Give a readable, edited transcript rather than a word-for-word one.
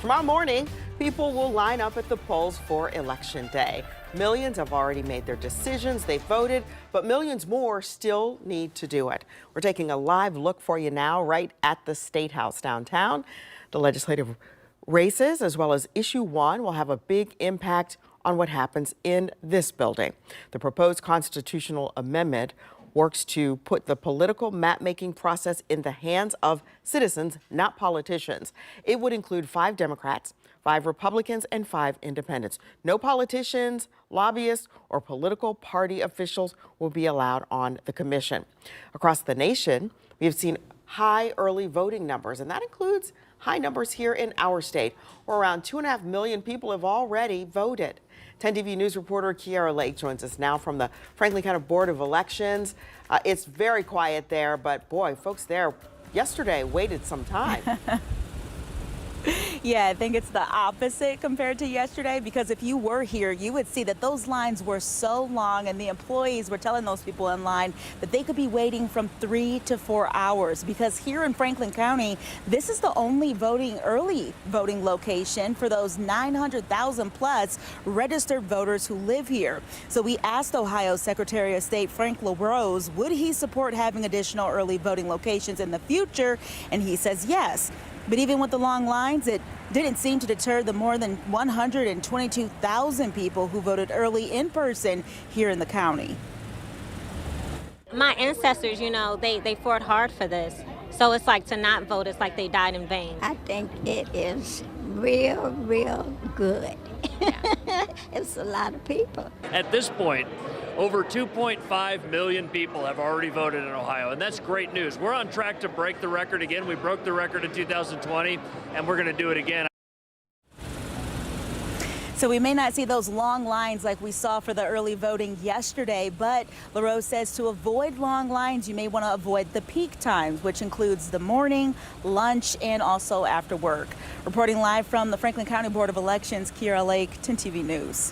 Tomorrow morning, people will line up at the polls for Election Day. Millions have already made their decisions, they voted, but millions more still need to do it. We're taking a live look for you now, right at the State House downtown. The legislative races, as well as Issue 1, will have a big impact on what happens in this building. The proposed constitutional amendment works to put the political map-making process in the hands of citizens, not politicians. It would include 5 Democrats, 5 Republicans, and 5 independents. No politicians, lobbyists, or political party officials will be allowed on the commission. Across the nation, we have seen high early voting numbers, and that includes high numbers here in our state, where around 2.5 million people have already voted. 10 TV News reporter Kiara Lake joins us now from the Franklin County Board of Elections. It's very quiet there, but boy, folks there yesterday waited some time. Yeah, I think it's the opposite compared to yesterday, because if you were here, you would see that those lines were so long, and the employees were telling those people in line that they could be waiting from 3 to 4 hours, because here in Franklin County, this is the only early voting location for those 900,000 plus registered voters who live here. So we asked Ohio Secretary of State Frank LaRose, would he support having additional early voting locations in the future? And he says yes. But even with the long lines, it didn't seem to deter the more than 122,000 people who voted early in person here in the county. My ancestors, they fought hard for this. So it's like to not vote, it's like they died in vain. I think it is real good. It's a lot of people. At this point, over 2.5 million people have already voted in Ohio, and that's great news. We're on track to break the record again. We broke the record in 2020, and we're going to do it again. So we may not see those long lines like we saw for the early voting yesterday, but LaRose says to avoid long lines, you may want to avoid the peak times, which includes the morning, lunch, and also after work. Reporting live from the Franklin County Board of Elections, Kiara Lake, 10 TV News.